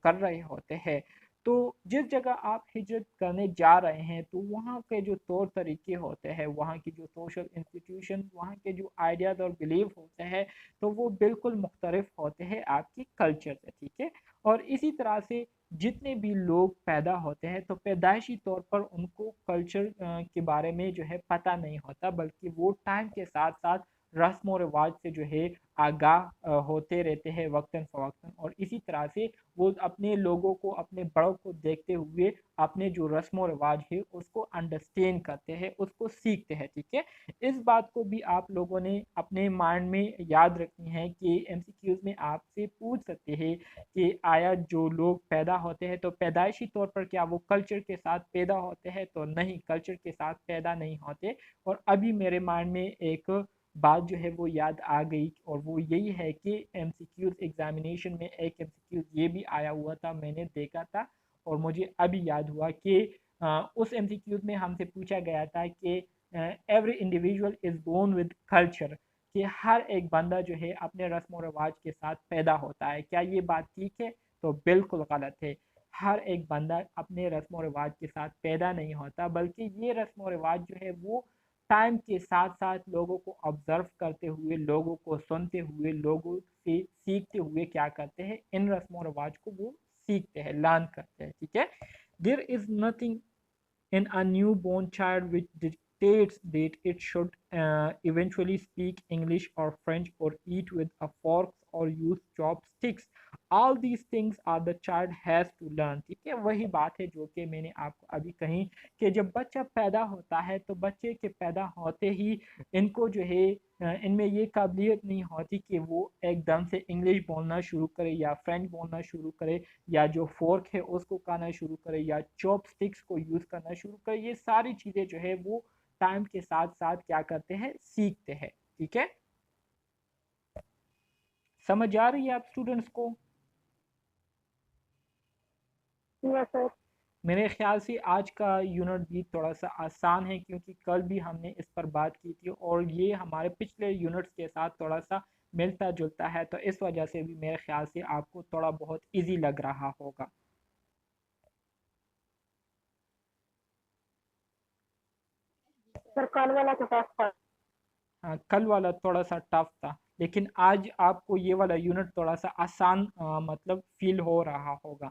کر رہے ہوتے ہیں، تو جس جگہ آپ ہجرت کرنے جا رہے ہیں تو وہاں کے جو طور طریقے ہوتے ہیں، وہاں کی جو سوشل انسٹیٹیوشن، وہاں کے جو آئیڈیاز اور بلیف ہوتے ہیں تو وہ بالکل مختلف ہوتے ہیں آپ کی کلچر سے، ٹھیک ہے۔ اور اسی طرح سے جتنے بھی لوگ پیدا ہوتے ہیں تو پیدائشی طور پر ان کو کلچر کے بارے میں جو ہے پتہ نہیں ہوتا، بلکہ وہ ٹائم کے ساتھ ساتھ رسم و رواج سے جو ہے آگاہ ہوتے رہتے ہیں وقتاً فوقتاً، اور اسی طرح سے وہ اپنے لوگوں کو، اپنے بڑوں کو دیکھتے ہوئے اپنے جو رسم و رواج ہے اس کو انڈرسٹینڈ کرتے ہیں، اس کو سیکھتے ہیں، ٹھیک ہے۔ اس بات کو بھی آپ لوگوں نے اپنے مائنڈ میں یاد رکھنی ہے کہ ایم سی کیوز میں آپ سے پوچھ سکتے ہیں کہ آیا جو لوگ پیدا ہوتے ہیں تو پیدائشی طور پر کیا وہ کلچر کے ساتھ پیدا ہوتے ہیں؟ تو نہیں، کلچر کے ساتھ پیدا نہیں ہوتے، اور ابھی میرے مائنڈ میں ایک بات جو ہے وہ یاد آ گئی، اور وہ یہی ہے کہ ایم سی کیوز ایگزامینیشن میں ایک ایم سی کیوز یہ بھی آیا ہوا تھا، میں نے دیکھا تھا اور مجھے ابھی یاد ہوا کہ اس ایم سی کیوز میں ہم سے پوچھا گیا تھا کہ every individual is born with culture, کہ ہر ایک بندہ جو ہے اپنے رسم و رواج کے ساتھ پیدا ہوتا ہے، کیا یہ بات ٹھیک ہے؟ تو بالکل غلط ہے، ہر ایک بندہ اپنے رسم و رواج کے ساتھ پیدا نہیں ہوتا، بلکہ یہ رسم و رواج جو ہے وہ ٹائم کے ساتھ ساتھ لوگوں کو آبزرو کرتے ہوئے، لوگوں کو سنتے ہوئے، لوگوں سے سیکھتے ہوئے کیا کرتے ہیں، ان رسم و رواج کو وہ سیکھتے ہیں، لرن کرتے ہیں، ٹھیک ہے۔ There is nothing in a newborn child which dictates that it should eventually speak English or French or eat with a fork or use chopsticks. All these things are the child has to learn. ٹھیک ہے، وہی بات ہے جو کہ میں نے آپ کو ابھی کہی کہ جب بچہ پیدا ہوتا ہے تو بچے کے پیدا ہوتے ہی ان کو جو ہے ان میں یہ قابلیت نہیں ہوتی کہ وہ ایک دم سے انگلش بولنا شروع کرے یا فرینچ بولنا شروع کرے، یا جو فورک ہے اس کو کھانا شروع کرے، یا چوپ سٹکس کو یوز کرنا شروع کرے۔ یہ ساری چیزیں جو ہے وہ ٹائم کے ساتھ ساتھ کیا کرتے ہیں، سیکھتے ہیں، ٹھیک ہے۔ سمجھ آ رہی ہے آپ اسٹوڈنٹس کو؟ یس سر۔ میرے خیال سے آج کا یونٹ بھی تھوڑا سا آسان ہے، کیونکہ کل بھی ہم نے اس پر بات کی تھی اور یہ ہمارے پچھلے یونٹس کے ساتھ تھوڑا سا ملتا جلتا ہے، تو اس وجہ سے بھی میرے خیال سے آپ کو تھوڑا بہت ایزی لگ رہا ہوگا۔ سر کل والا تو ٹف تھا۔ کل والا تھوڑا سا ٹف تھا، لیکن آج آپ کو یہ والا یونٹ تھوڑا سا آسان مطلب فیل ہو رہا ہوگا۔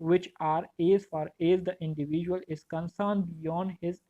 which are as far as the individual is concerned beyond his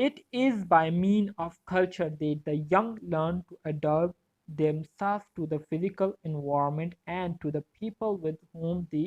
it is by mean of culture that the young learn to adapt themselves to the physical environment and to the people with whom they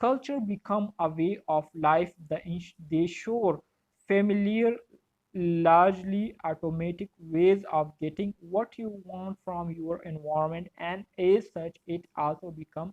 culture become a way of life, they show familiar, largely automatic ways of getting what you want from your environment, and as such it also become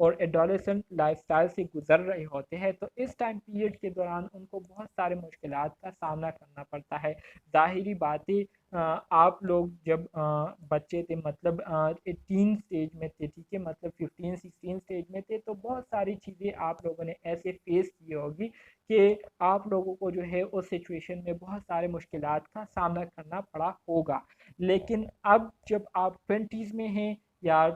اور adolescent life style سے گزر رہے ہوتے ہیں، تو اس time period کے دوران ان کو بہت سارے مشکلات کا سامنا کرنا پڑتا ہے۔ ظاہری باتیں آپ لوگ جب بچے تھے، مطلب 18 سٹیج میں تھے، ٹھیک ہے، مطلب 15-16 سٹیج میں تھے، تو بہت ساری چیزیں آپ لوگوں نے ایسے فیس کی ہوگی کہ آپ لوگوں کو جو ہے اس سچویشن میں بہت سارے مشکلات کا سامنا کرنا پڑا ہوگا۔ لیکن اب جب آپ 20s میں ہیں یا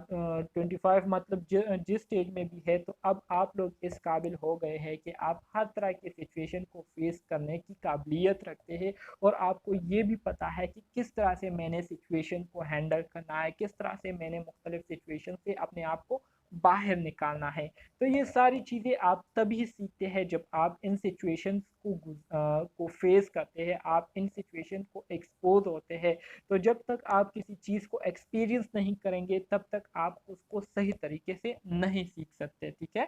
25، مطلب جس سٹیج میں بھی ہے، تو اب آپ لوگ اس قابل ہو گئے ہیں کہ آپ ہر طرح کے سچویشن کو فیس کرنے کی قابلیت رکھتے ہیں، اور آپ کو یہ بھی پتا ہے کہ کس طرح سے میں نے سچویشن کو ہینڈل کرنا ہے، کس طرح سے میں نے مختلف سچویشن سے اپنے آپ کو باہر نکالنا ہے۔ تو یہ ساری چیزیں آپ تبھی سیکھتے ہیں جب آپ ان سچویشنز کو فیس کرتے ہیں، آپ ان سچویشن کو ایکسپوز ہوتے ہیں۔ تو جب تک آپ کسی چیز کو ایکسپیرینس نہیں کریں گے، تب تک آپ اس کو صحیح طریقے سے نہیں سیکھ سکتے، ٹھیک ہے۔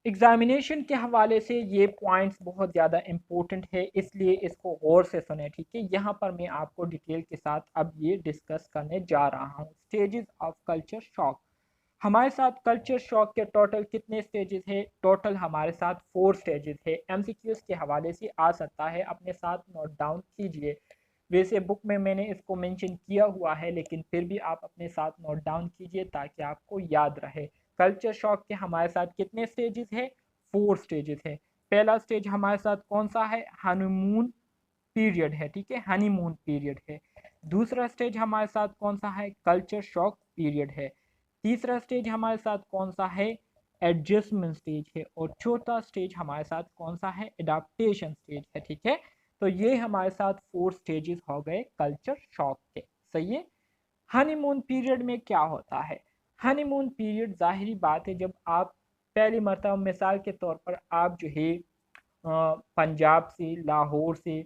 ایگزامینیشن کے حوالے سے یہ پوائنٹس بہت زیادہ امپورٹنٹ ہے، اس لیے اس کو غور سے سنیں، ٹھیک ہے۔ یہاں پر میں آپ کو ڈیٹیل کے ساتھ اب یہ ڈسکس کرنے جا رہا ہوں۔ Stages of culture shock. ہمارے ساتھ کلچر شاک کے ٹوٹل کتنے سٹیجز ہیں؟ ٹوٹل ہمارے ساتھ 4 سٹیجز ہے۔ ایم سی کیوز کے حوالے سے آ سکتا ہے، اپنے ساتھ نوٹ ڈاؤن کیجئے۔ ویسے بک میں نے اس کو مینشن کیا ہوا ہے، لیکن پھر بھی آپ اپنے ساتھ نوٹ ڈاؤن کیجئے تاکہ آپ کو یاد رہے۔ کلچر شاک کے ہمارے ساتھ کتنے سٹیجز ہیں؟ 4 سٹیجز ہے۔ پہلا سٹیج ہمارے ساتھ کون سا ہے؟ ہنی مون پیریڈ ہے، ٹھیک ہے، ہنی مون پیریڈ ہے۔ دوسرا سٹیج ہمارے ساتھ کون سا ہے؟ کلچر شاک پیریڈ ہے۔ تیسرا سٹیج ہمارے ساتھ کون سا ہے؟ ایڈجسٹمنٹ سٹیج ہے۔ اور چوتھا سٹیج ہمارے ساتھ کون سا ہے؟ اڈاپٹیشن سٹیج ہے، ٹھیک ہے۔ تو یہ ہمارے ساتھ 4 سٹیجز ہو گئے کلچر شاک کے، صحیح ہے۔ ہنی مون پیریڈ میں کیا ہوتا ہے؟ ہنی مون پیریڈ ظاہری بات ہے، جب آپ پہلی مرتبہ، مثال کے طور پر آپ جو ہے پنجاب سے، لاہور سے،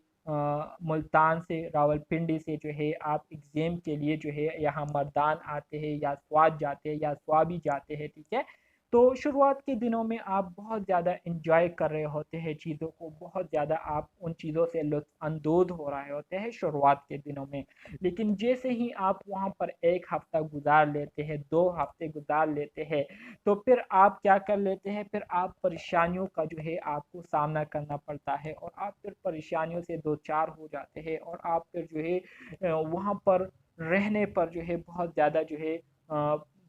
ملتان سے، راول پنڈی سے جو ہے آپ ایگزام کے لیے جو ہے یہاں مردان آتے ہیں یا سوات جاتے ہیں یا سوابی جاتے ہیں، ٹھیک ہے۔ تو شروعات کے دنوں میں آپ بہت زیادہ انجوائے کر رہے ہوتے ہیں چیزوں کو، بہت زیادہ آپ ان چیزوں سے لطف اندوز ہو رہے ہوتے ہیں شروعات کے دنوں میں۔ لیکن جیسے ہی آپ وہاں پر 1 ہفتہ گزار لیتے ہیں، 2 ہفتے گزار لیتے ہیں، تو پھر آپ کیا کر لیتے ہیں؟ پھر آپ پریشانیوں کا جو ہے آپ کو سامنا کرنا پڑتا ہے، اور آپ پھر پریشانیوں سے دو چار ہو جاتے ہیں، اور آپ پھر جو ہے وہاں پر رہنے پر جو ہے بہت زیادہ جو ہے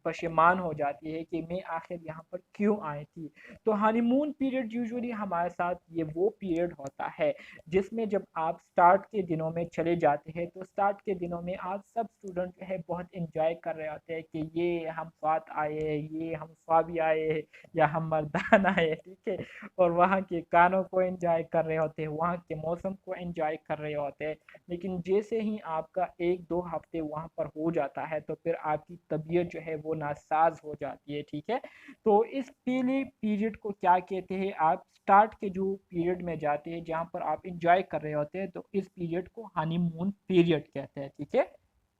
پشیمان ہو جاتی ہے کہ میں آخر یہاں پر کیوں آئی تھی۔ تو ہانی مون پیریڈ یوزولی ہمارے ساتھ یہ وہ پیریڈ ہوتا ہے جس میں جب آپ سٹارٹ کے دنوں میں چلے جاتے ہیں، تو سٹارٹ کے دنوں میں آپ سب اسٹوڈنٹ جو ہے بہت انجوائے کر رہے ہوتے ہیں کہ یہ ہم سوات آئے ہیں، یہ ہم سوابی آئے ہیں، یا ہم مردان آئے، ٹھیک ہے، اور وہاں کے کانوں کو انجوائے کر رہے ہوتے ہیں، وہاں کے موسم کو انجوائے کر رہے ہوتے ہیں۔ لیکن جیسے ہی آپ کا 1-2 ہفتے وہاں پر ہو جاتا ہے، تو پھر آپ کی طبیعت جو ہے وہ ناساز ہو جاتی ہے، ٹھیک ہے۔ تو اس پہلے پیریڈ کو کیا کہتے ہیں؟ آپ سٹارٹ کے جو پیریڈ میں جاتے ہیں جہاں پر آپ انجوائے کر رہے ہوتے ہیں، تو اس پیریڈ کو ہنی مون پیریڈ کہتے ہیں، ٹھیک ہے،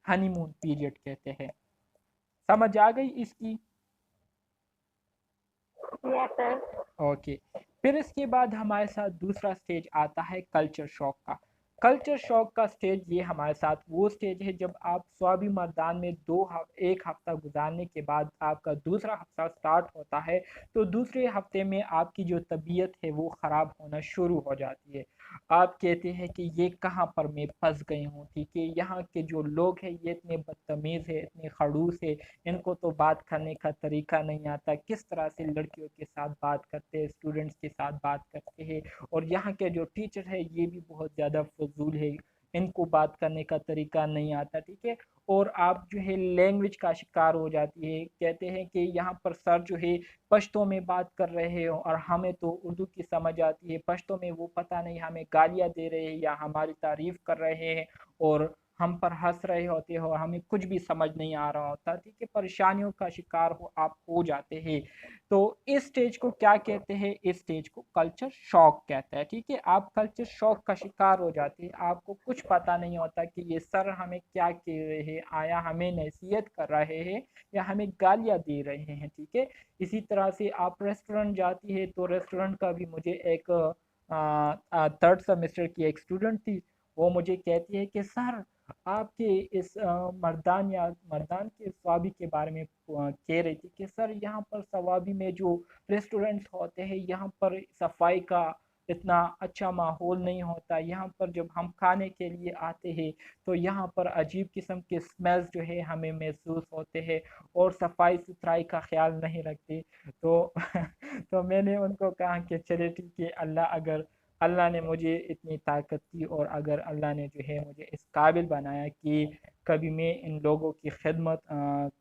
ہنی مون پیریڈ کہتے ہیں۔ سمجھ آ گئی اس کی؟ اوکے۔ پھر اس کے بعد ہمارے ساتھ دوسرا سٹیج آتا ہے کلچر شاک کا۔ کلچر شاک کا سٹیج یہ ہمارے ساتھ وہ سٹیج ہے جب آپ سوابی مردان میں 1 ہفتہ گزارنے کے بعد آپ کا دوسرا ہفتہ سٹارٹ ہوتا ہے، تو دوسرے ہفتے میں آپ کی جو طبیعت ہے وہ خراب ہونا شروع ہو جاتی ہے۔ آپ کہتے ہیں کہ یہ کہاں پر میں پھنس گئی ہوں، ٹھیک ہے، یہاں کے جو لوگ ہیں یہ اتنے بدتمیز ہے، اتنے خڑوس ہے، ان کو تو بات کرنے کا طریقہ نہیں آتا، کس طرح سے لڑکیوں کے ساتھ بات کرتے ہیں، اسٹوڈنٹس کے ساتھ بات کرتے ہیں، اور یہاں کے جو ٹیچر ہے یہ بھی بہت زیادہ فضول ہے، ان کو بات کرنے کا طریقہ نہیں آتا، ٹھیک ہے۔ اور آپ جو ہے لینگویج کا شکار ہو جاتی ہے، کہتے ہیں کہ یہاں پر سر جو ہے پشتوں میں بات کر رہے ہوں، اور ہمیں تو اردو کی سمجھ آتی ہے، پشتوں میں وہ پتہ نہیں ہمیں گالیاں دے رہے ہیں یا ہماری تعریف کر رہے ہیں، اور ہم پر ہنس رہے ہوتے ہو، ہمیں کچھ بھی سمجھ نہیں آ رہا ہوتا، ٹھیک ہے، پریشانیوں کا شکار آپ ہو جاتے ہیں۔ تو اس سٹیج کو کیا کہتے ہیں؟ اس سٹیج کو کلچر شاک کہتا ہے، ٹھیک ہے۔ آپ کلچر شاک کا شکار ہو جاتے ہیں، آپ کو کچھ پتہ نہیں ہوتا کہ یہ سر ہمیں کیا کہہ رہے ہیں، آیا ہمیں نصیحت کر رہے ہیں یا ہمیں گالیاں دے رہے ہیں، ٹھیک ہے۔ اسی طرح سے آپ ریسٹورنٹ جاتی ہے، تو ریسٹورنٹ کا بھی مجھے ایک 3rd سیمسٹر کی ایک اسٹوڈنٹ تھی، وہ مجھے کہتی ہے کہ سر آپ کے اس مردان یا مردان کے ثوابی کے بارے میں کہہ رہی تھی کہ سر یہاں پر ثوابی میں جو ریسٹورنٹس ہوتے ہیں یہاں پر صفائی کا اتنا اچھا ماحول نہیں ہوتا، یہاں پر جب ہم کھانے کے لیے آتے ہیں تو یہاں پر عجیب قسم کے سمیلز جو ہے ہمیں محسوس ہوتے ہیں اور صفائی ستھرائی کا خیال نہیں رکھتے۔ تو تو میں نے ان کو کہا کہ چلے ٹھیک ہے، اگر اللہ نے مجھے اتنی طاقت دی اور اگر اللہ نے جو ہے مجھے اس قابل بنایا کہ کبھی میں ان لوگوں کی خدمت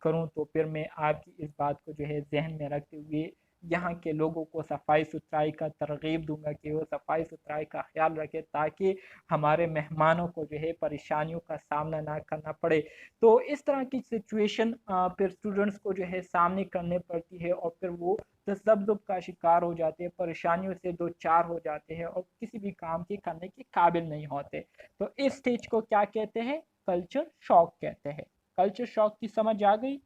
کروں، تو پھر میں آپ کی اس بات کو جو ہے ذہن میں رکھتے ہوئے یہاں کے لوگوں کو صفائی ستھرائی کا ترغیب دوں گا کہ وہ صفائی ستھرائی کا خیال رکھے تاکہ ہمارے مہمانوں کو جو ہے پریشانیوں کا سامنا نہ کرنا پڑے۔ تو اس طرح کی سچویشن پھر اسٹوڈنٹس کو جو ہے سامنے کرنے پڑتی ہے اور پھر وہ تذبذب کا شکار ہو جاتے ہیں، پریشانیوں سے دو چار ہو جاتے ہیں اور کسی بھی کام کی کرنے کے قابل نہیں ہوتے۔ تو اس سٹیج کو کیا کہتے ہیں؟ کلچر شاک کہتے ہیں۔ کلچر شاک کی سمجھ آ گئی؟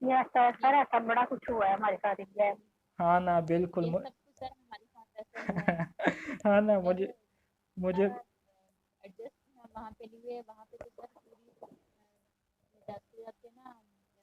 یس سر، سر ایسا بڑا کچھ ہوا ہے ہمارے ساتھ انڈیا میں۔ ہاں نا بالکل یہ سب کچھ سر ہمارے ساتھ ایسا ہوا ہے۔ ہاں نا سر مجھے سارا ایڈجسٹ وہاں پہ لیے، وہاں پہ تو سر پوری جاتے جاتے نا،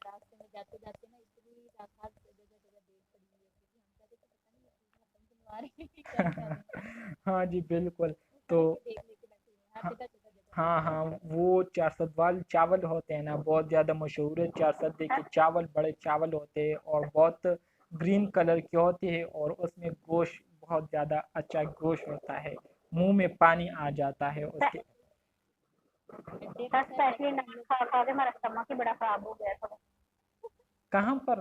راستے میں جاتے جاتے نا اتنی ہر جگہ جگہ دیکھ پڑی ہے کیونکہ ہم کہتے تو پتہ نہیں ختم تو آ رہے ہیں کیا کیا رہے ہاں جی بالکل۔ وہ تو سارے دیکھ لے کے بیٹھے ہیں ہر ہاں جگہ جگہ جگہ ہاں ہاں وہ 400 وال چاول ہوتے ہیں نا، بہت زیادہ مشہور ہے 400 کے چاول، بڑے چاول ہوتے ہیں اور بہت گرین کلر کے ہوتے ہیں اور اس میں گوشت بہت زیادہ اچھا گوشت ہوتا ہے، منہ میں پانی آ جاتا ہے اس کے۔ سر اسپیشلی نمک کھا کھا کے ہمارا اسٹمک ہی بڑا خراب ہو گیا تھا۔ کہاں پر؟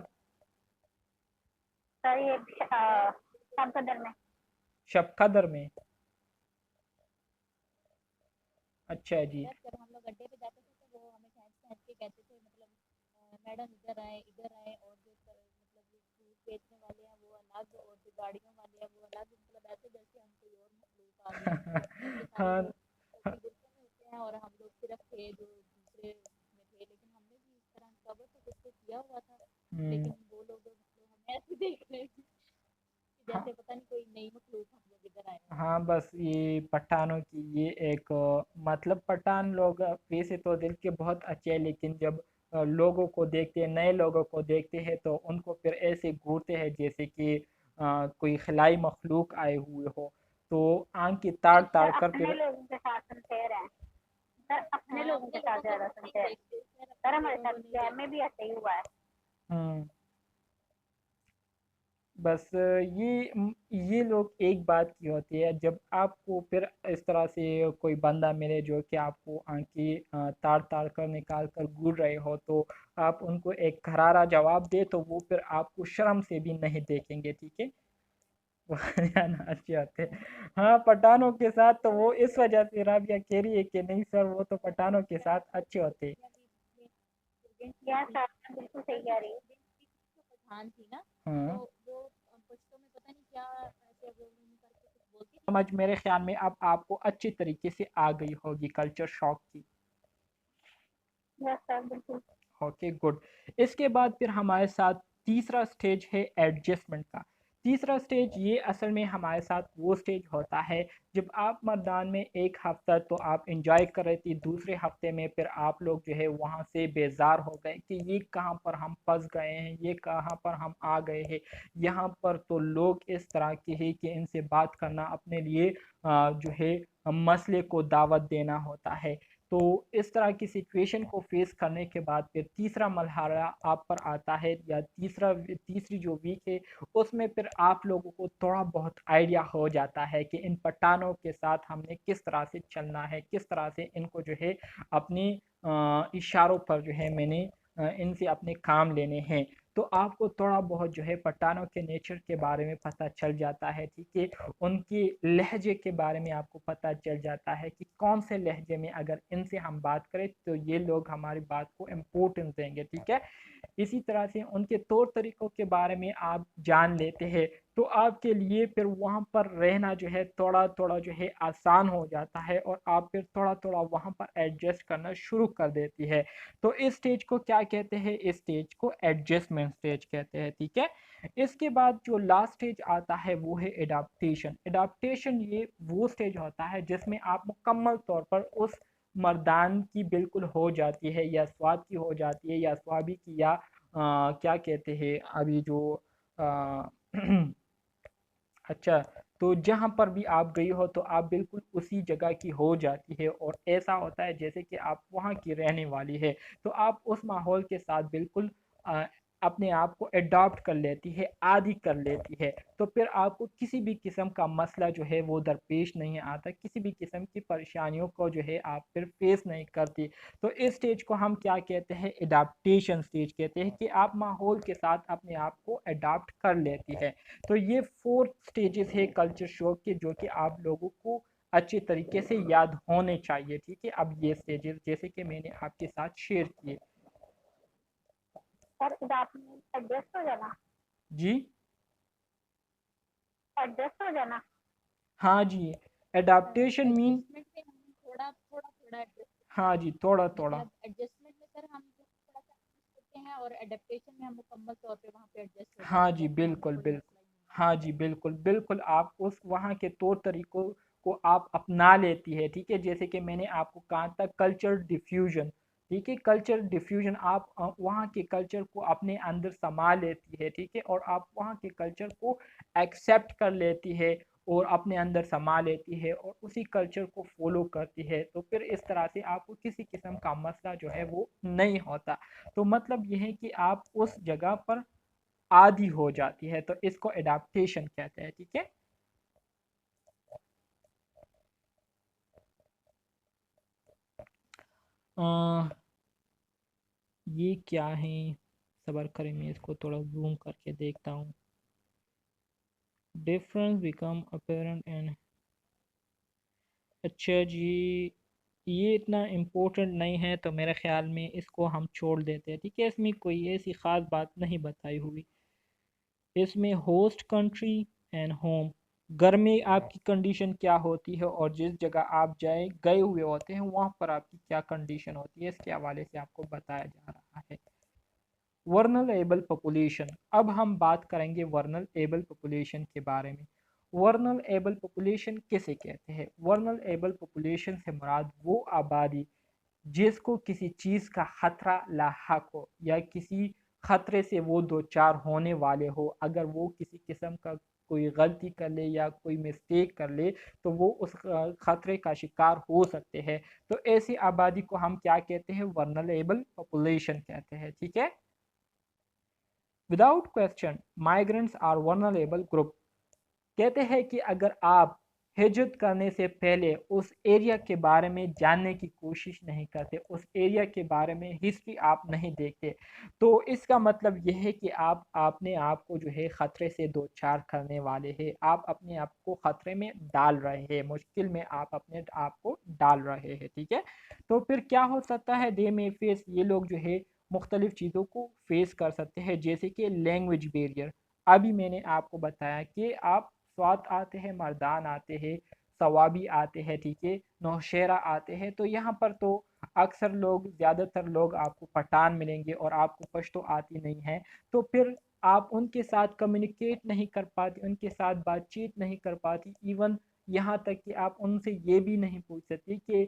سر یہ شام قدر میں۔ شب قدر میں؟ اچھا جی۔ سر جب ہم لوگ اڈے پہ جاتے تھے تو وہ ہمیں کھینچ کھینچ کے کہتے تھے مطلب میڈم ادھر آئے ادھر آئے، اور جو مطلب فروٹ بیچنے والے ہیں وہ الگ اور جو گاڑیوں والے ہیں وہ الگ، مطلب ایسے جیسے ہم کوئی اور مخلوق آ گیا ہو، یہ سارے ہاں لوگ اسی گروپ میں ہوتے ہیں اور ہم لوگ صرف تھے جو دوسرے میں تھے، لیکن ہم نے بھی اس طرح کور تو کچھ تو کیا ہوا تھا، لیکن وہ لوگ مطلب ہمیں ایسے دیکھ رہے تھے جیسے پتہ نہیں کوئی نئی مخلوق ہم لوگ ادھر آئے ہیں۔ ہاں بس یہ پٹھانوں کی یہ ایک مطلب پٹھان لوگ ویسے تو دل کے بہت اچھے ہیں، لیکن جب لوگوں کو دیکھتے ہیں، نئے لوگوں کو دیکھتے ہیں تو ان کو پھر ایسے گھورتے ہیں جیسے کہ کوئی خلائی مخلوق آئے ہوئے ہو، تو آنکھ کی تاڑ تاڑ کر پھر اپنے لوگوں کے ساتھ سنتے رہے سر، اپنے ہاں لوگوں کے اپنے ساتھ لوگوں کو زیادہ نہیں سنتے ہیں دیکھتے سر، سر، اپنے ہمارے لوگوں ساتھ کو نہیں شہر میں دیکھتے۔ بھی ایسا ہی ہوا ہے۔ بس یہ لوگ ایک بات کی ہوتی ہے، جب آپ کو پھر اس طرح سے کوئی بندہ ملے جو کہ آپ کو آنکھیں تاڑ تاڑ کر نکال کر گھور رہے ہو، تو آپ ان کو ایک کرارا جواب دے تو وہ پھر آپ کو شرم سے بھی نہیں دیکھیں گے، ٹھیک ہے؟ اچھے ہوتے ہاں پٹھانوں کے ساتھ، تو وہ اس وجہ سے رابعہ کہہ رہی ہے کہ نہیں سر وہ تو پٹھانوں کے ساتھ اچھے ہوتے۔ یا سر بالکل صحیح کہہ رہی ہے۔ پٹھان تھی نا ہاں تو وہ پشتوں میں پتہ نہیں کیا ایسے وہ کر کے کچھ بولتی تھی نا۔ سمجھ میرے خیال میں اب آپ کو اچھی طریقے سے آ گئی ہوگی کلچر شاک کی۔ یس سر بالکل۔ Okay good. اس کے بعد پھر ہمارے ساتھ تیسرا سٹیج ہے ایڈجسٹمنٹ کا۔ تیسرا سٹیج یہ اصل میں ہمارے ساتھ وہ سٹیج ہوتا ہے جب آپ مردان میں ایک ہفتہ تو آپ انجوائے کر رہے تھے، دوسرے ہفتے میں پھر آپ لوگ جو ہے وہاں سے بیزار ہو گئے کہ یہ کہاں پر ہم پھنس گئے ہیں، یہ کہاں پر ہم آ گئے ہیں، یہاں پر تو لوگ اس طرح کے ہیں کہ ان سے بات کرنا اپنے لیے جو ہے مسئلے کو دعوت دینا ہوتا ہے۔ تو اس طرح کی سچویشن کو فیس کرنے کے بعد پھر تیسرا مرحلہ آپ پر آتا ہے، یا تیسری جو ویک ہے اس میں پھر آپ لوگوں کو تھوڑا بہت آئیڈیا ہو جاتا ہے کہ ان پٹھانوں کے ساتھ ہم نے کس طرح سے چلنا ہے، کس طرح سے ان کو جو ہے اپنی اشاروں پر جو ہے میں نے ان سے اپنے کام لینے ہیں۔ تو آپ کو تھوڑا بہت جو ہے پٹھانوں کے نیچر کے بارے میں پتہ چل جاتا ہے، ٹھیک ہے؟ ان کی لہجے کے بارے میں آپ کو پتہ چل جاتا ہے کہ کون سے لہجے میں اگر ان سے ہم بات کریں تو یہ لوگ ہماری بات کو امپورٹنس دیں گے، ٹھیک ہے؟ اسی طرح سے ان کے طور طریقوں کے بارے میں آپ جان لیتے ہیں تو آپ کے لیے پھر وہاں پر رہنا جو ہے تھوڑا تھوڑا جو ہے آسان ہو جاتا ہے اور آپ پھر تھوڑا تھوڑا وہاں پر ایڈجسٹ کرنا شروع کر دیتی ہے۔ تو اس سٹیج کو کیا کہتے ہیں؟ اس سٹیج کو ایڈجسٹمنٹ سٹیج کہتے ہیں، ٹھیک ہے؟ اس کے بعد جو لاسٹ سٹیج آتا ہے وہ ہے ایڈاپٹیشن۔ ایڈاپٹیشن یہ وہ سٹیج ہوتا ہے جس میں آپ مکمل طور پر اس مردان کی بالکل ہو جاتی ہے، یا سوات کی ہو جاتی ہے، یا سوابی کی، یا کیا کہتے ہیں ابھی جو اچھا، تو جہاں پر بھی آپ گئی ہو تو آپ بالکل اسی جگہ کی ہو جاتی ہے، اور ایسا ہوتا ہے جیسے کہ آپ وہاں کی رہنے والی ہے، تو آپ اس ماحول کے ساتھ بالکل اپنے آپ کو اڈاپٹ کر لیتی ہے، عادی کر لیتی ہے، تو پھر آپ کو کسی بھی قسم کا مسئلہ جو ہے وہ درپیش نہیں آتا، کسی بھی قسم کی پریشانیوں کو جو ہے آپ پھر فیس نہیں کرتی۔ تو اس سٹیج کو ہم کیا کہتے ہیں؟ اڈاپٹیشن سٹیج کہتے ہیں، کہ آپ ماحول کے ساتھ اپنے آپ کو اڈاپٹ کر لیتی ہے۔ تو یہ 4 سٹیجز ہے کلچر شوق کے، جو کہ آپ لوگوں کو اچھے طریقے سے یاد ہونے چاہیے، ٹھیک ہے؟ اب یہ سٹیجز جیسے کہ میں نے آپ کے ساتھ شیئر کیے۔ سر ایڈجسٹ ہو جانا، جی ایڈجسٹ ہو جانا۔ ہاں جی، اڈاپٹیشن مین، ایڈجسٹمنٹ میں ہم تھوڑا تھوڑا ایڈجسٹ، ہاں جی، تھوڑا تھوڑا، مطلب ایڈجسٹمنٹ میں سر ہم تھوڑا سا ایڈجسٹ کرتے ہیں، اور اڈیپٹیشن میں ہم مکمل طور پہ وہاں پہ ایڈجسٹ ہو ہاں جاتے جی، ہیں، تو ہمیں بالکل کوئی بالکل، مسئلہ ہی نہیں ہاں ہوتا۔ جی، بالکل بالکل، آپ اس وہاں کے طور طریقوں کو آپ اپنا لیتی ہے، ٹھیک ہے؟ جیسے کہ میں نے آپ کو کہا تھا کلچر ڈیفیوژن، ٹھیک ہے؟ کلچر ڈیفیوژن، آپ وہاں کے کلچر کو اپنے اندر سما لیتی ہے، ٹھیک ہے؟ اور آپ وہاں کے کلچر کو ایکسیپٹ کر لیتی ہے، اور اپنے اندر سما لیتی ہے، اور اسی کلچر کو فالو کرتی ہے، تو پھر اس طرح سے آپ کو کسی قسم کا مسئلہ جو ہے وہ نہیں ہوتا۔ تو مطلب یہ ہے کہ آپ اس جگہ پر عادی ہو جاتی ہے، تو اس کو اڈاپٹیشن کہتے ہیں، ٹھیک ہے؟ یہ کیا ہے؟ صبر کریں، میں اس کو تھوڑا زوم کر کے دیکھتا ہوں۔ ڈفرنس بیکم اپیرنٹ اینڈ، اچھا جی، یہ اتنا امپورٹنٹ نہیں ہے، تو میرے خیال میں اس کو ہم چھوڑ دیتے ہیں، ٹھیک ہے؟ اس میں کوئی ایسی خاص بات نہیں بتائی ہوئی۔ اس میں ہوسٹ کنٹری اینڈ ہوم، گھر میں آپ کی کنڈیشن کیا ہوتی ہے، اور جس جگہ آپ گئے ہوئے ہوتے ہیں وہاں پر آپ کی کیا کنڈیشن ہوتی ہے، اس کے حوالے سے آپ کو بتایا جا رہا ہے۔ ورنریبل پاپولیشن، اب ہم بات کریں گے ورنریبل پاپولیشن کے بارے میں۔ ورنریبل پاپولیشن کسے کہتے ہیں؟ ورنریبل پاپولیشن سے مراد وہ آبادی جس کو کسی چیز کا خطرہ لاحق ہو، یا کسی خطرے سے وہ دو چار ہونے والے ہو، اگر وہ کسی قسم کا کوئی غلطی کر لے یا کوئی مسٹیک کر لے تو وہ اس خطرے کا شکار ہو سکتے ہیں، تو ایسی آبادی کو ہم کیا کہتے ہیں؟ ورنریبل پاپولیشن کہتے ہیں، ٹھیک ہے؟ Without question migrants are vulnerable group, کہتے ہیں کہ اگر آپ ہجرت کرنے سے پہلے اس ایریا کے بارے میں جاننے کی کوشش نہیں کرتے، اس ایریا کے بارے میں ہسٹری آپ نہیں دیکھتے، تو اس کا مطلب یہ ہے کہ آپ اپنے آپ کو جو ہے خطرے سے دو چار کرنے والے ہیں، آپ اپنے آپ کو خطرے میں ڈال رہے ہیں، مشکل میں آپ اپنے آپ کو ڈال رہے ہیں، ٹھیک ہے؟ تو پھر کیا ہو سکتا ہے؟ دے میں فیس، یہ لوگ جو ہے مختلف چیزوں کو فیس کر سکتے ہیں، جیسے کہ لینگویج بیریئر۔ ابھی میں نے آپ کو بتایا کہ آپ سوات آتے ہیں، مردان آتے ہیں، ثوابی آتے ہیں، ٹھیک ہے، نوشہرہ آتے ہیں، تو یہاں پر تو اکثر لوگ، زیادہ تر لوگ آپ کو پٹھان ملیں گے، اور آپ کو پشتو آتی نہیں ہے، تو پھر آپ ان کے ساتھ کمیونیکیٹ نہیں کر پاتی، ان کے ساتھ بات چیت نہیں کر پاتی، ایون یہاں تک کہ آپ ان سے یہ بھی نہیں پوچھ سکتی کہ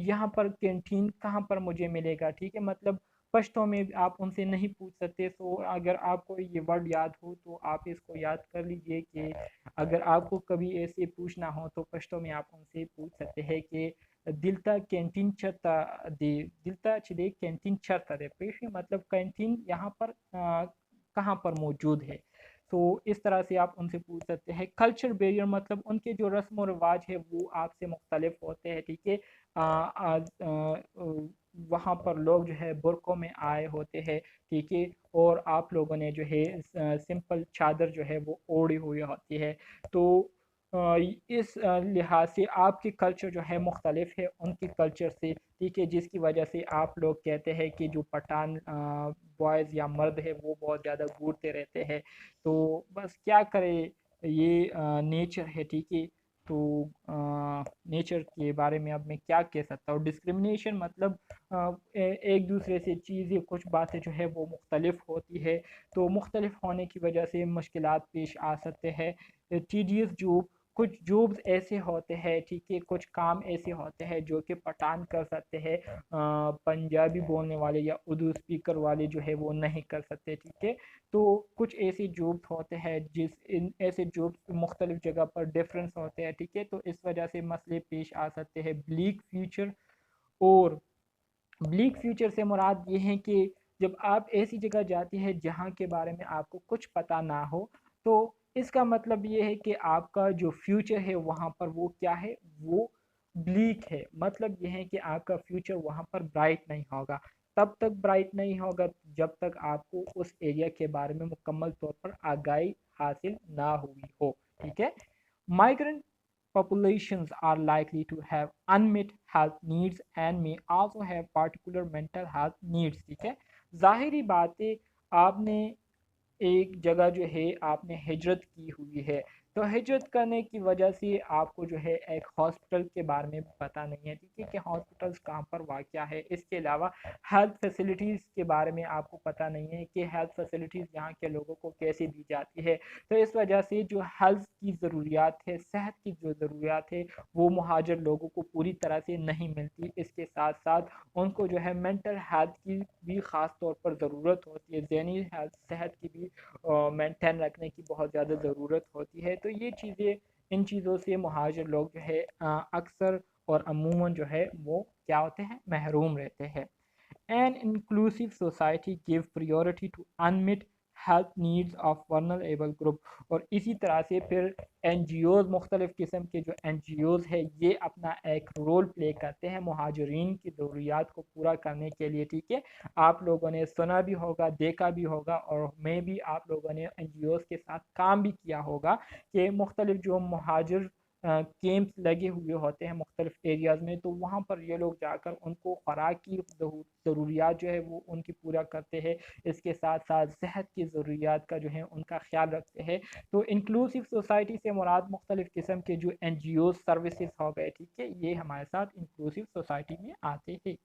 یہاں پر کینٹین کہاں پر مجھے ملے گا، ٹھیک ہے؟ مطلب پشتوں میں آپ ان سے نہیں پوچھ سکتے۔ سو اگر آپ کو یہ ورڈ یاد ہو تو آپ اس کو یاد کر لیجئے کہ اگر آپ کو کبھی ایسے پوچھنا ہو تو پشتوں میں آپ ان سے پوچھ سکتے ہیں کہ دلتا کینٹین چرتا دے، دلتا چلے کینٹین چرتا دے، پیش مطلب کینٹین یہاں پر کہاں پر موجود ہے، تو اس طرح سے آپ ان سے پوچھ سکتے ہیں۔ کلچر بیریئر مطلب ان کے جو رسم و رواج ہے وہ آپ سے مختلف ہوتے ہیں، ٹھیک ہے؟ وہاں پر لوگ جو ہے برقعوں میں آئے ہوتے ہیں، ٹھیک ہے، اور آپ لوگوں نے جو ہے سمپل چادر جو ہے وہ اوڑی ہوئی ہوتی ہے، تو اس لحاظ سے آپ کی کلچر جو ہے مختلف ہے ان کی کلچر سے، ٹھیک ہے، جس کی وجہ سے آپ لوگ کہتے ہیں کہ جو پٹھان بوائز یا مرد ہے وہ بہت زیادہ گھورتے رہتے ہیں، تو بس کیا کرے، یہ نیچر ہے، ٹھیک ہے؟ تو نیچر کے بارے میں اب میں کیا کہہ سکتا ہوں؟ ڈسکرمنیشن مطلب ایک دوسرے سے چیزیں، کچھ باتیں جو ہے وہ مختلف ہوتی ہے، تو مختلف ہونے کی وجہ سے مشکلات پیش آ سکتے ہیں۔ ٹی ڈی ایس جو کچھ جابس ایسے ہوتے ہیں ٹھیک ہے، کچھ کام ایسے ہوتے ہیں جو کہ پٹھان کر سکتے ہیں، پنجابی بولنے والے یا اردو اسپیکر والے جو ہے وہ نہیں کر سکتے ٹھیک ہے۔ تو کچھ ایسے جابس ہوتے ہیں ان ایسے جابس مختلف جگہ پر ڈفرینس ہوتے ہیں ٹھیک ہے، تو اس وجہ سے مسئلے پیش آ سکتے ہیں بلیک فیوچر۔ اور بلیک فیوچر سے مراد یہ ہے کہ جب آپ ایسی جگہ جاتے ہیں جہاں کے بارے میں آپ کو کچھ پتہ نہ ہو، تو اس کا مطلب یہ ہے کہ آپ کا جو فیوچر ہے وہاں پر وہ کیا ہے، وہ بلیک ہے۔ مطلب یہ ہے کہ آپ کا فیوچر وہاں پر برائٹ نہیں ہوگا۔ تب تک برائٹ نہیں ہوگا جب تک آپ کو اس ایریا کے بارے میں مکمل طور پر آگاہی حاصل نہ ہوئی ہو ٹھیک ہے۔ Migrant populations are likely to have unmet health needs and may also have particular mental health needs ٹھیک ہے۔ ظاہری بات ہے، آپ نے ایک جگہ جو ہے آپ نے ہجرت کی ہوئی ہے، تو ہجرت کرنے کی وجہ سے آپ کو جو ہے ایک ہاسپٹل کے بارے میں پتہ نہیں ہے ٹھیک ہے کہ ہاسپٹلس کہاں پر واقع ہے۔ اس کے علاوہ ہیلتھ فیسلٹیز کے بارے میں آپ کو پتہ نہیں ہے کہ ہیلتھ فیسلٹیز یہاں کے لوگوں کو کیسے دی جاتی ہے۔ تو اس وجہ سے جو ہیلتھ کی ضروریات ہے، صحت کی جو ضروریات ہے، وہ مہاجر لوگوں کو پوری طرح سے نہیں ملتی۔ اس کے ساتھ ساتھ ان کو جو ہے مینٹل ہیلتھ کی بھی خاص طور پر ضرورت ہوتی ہے، ذہنی ہیلتھ صحت کی بھی مینٹین رکھنے کی بہت زیادہ ضرورت ہوتی ہے۔ تو یہ چیزیں، ان چیزوں سے مہاجر لوگ جو ہے اکثر اور عموماً جو ہے وہ کیا ہوتے ہیں، محروم رہتے ہیں۔ An inclusive society gives priority to unmet health needs of vulnerable group۔ اور اسی طرح سے پھر این جی اوز، مختلف قسم کے جو این جی اوز ہے، یہ اپنا ایک رول پلے کرتے ہیں مہاجرین کی ضروریات کو پورا کرنے کے لیے ٹھیک ہے۔ آپ لوگوں نے سنا بھی ہوگا، دیکھا بھی ہوگا، اور میں بھی آپ لوگوں نے این جی اوز کے ساتھ کام بھی کیا ہوگا کہ مختلف جو مہاجر کیمپس لگے ہوئے ہوتے ہیں مختلف ایریاز میں، تو وہاں پر یہ لوگ جا کر ان کو خوراک کی ضروریات جو ہے وہ ان کی پورا کرتے ہیں۔ اس کے ساتھ ساتھ صحت کی ضروریات کا جو ہے ان کا خیال رکھتے ہیں۔ تو انکلوسیو سوسائٹی سے مراد مختلف قسم کے جو این جی اوز سروسز ہو گئے ٹھیک ہے، یہ ہمارے ساتھ انکلوسیو سوسائٹی میں آتے ہیں۔